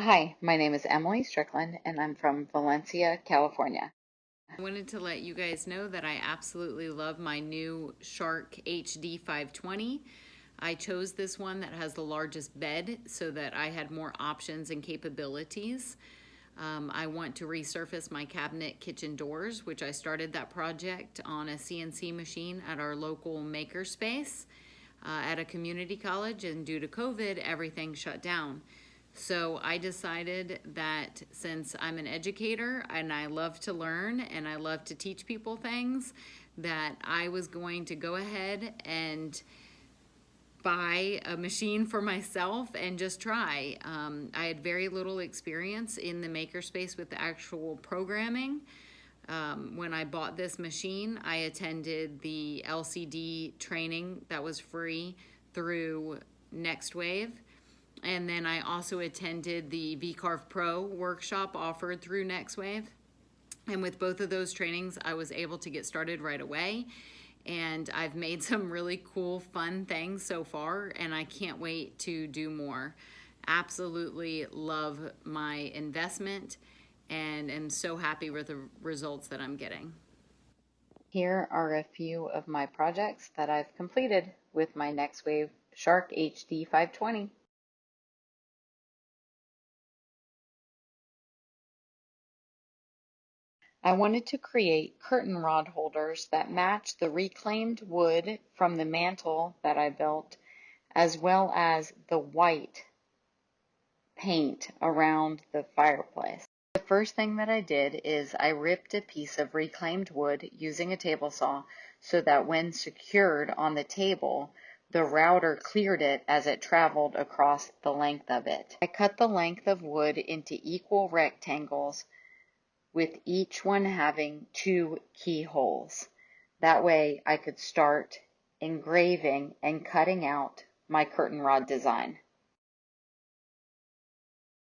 Hi, my name is Emily Strickland and I'm from Valencia, California. I wanted to let you guys know that I absolutely love my new Shark HD 520. I chose this one that has the largest bed so that I had more options and capabilities. I want to resurface my cabinet kitchen doors, which I started that project on a CNC machine at our local makerspace at a community college, and due to COVID, everything shut down. So I decided that since I'm an educator and I love to learn and I love to teach people things, that I was going to go ahead and buy a machine for myself and just try. I had very little experience in the makerspace with the actual programming. When I bought this machine, I attended the LCD training that was free through NextWave. And then I also attended the VCarve Pro workshop offered through NextWave. And with both of those trainings, I was able to get started right away. And I've made some really cool, fun things so far, and I can't wait to do more. Absolutely love my investment and am so happy with the results that I'm getting. Here are a few of my projects that I've completed with my NextWave Shark HD 520. I wanted to create curtain rod holders that match the reclaimed wood from the mantle that I built, as well as the white paint around the fireplace. The first thing that I did is I ripped a piece of reclaimed wood using a table saw so that when secured on the table, the router cleared it as it traveled across the length of it. I cut the length of wood into equal rectangles with each one having 2 keyholes. That way I could start engraving and cutting out my curtain rod design.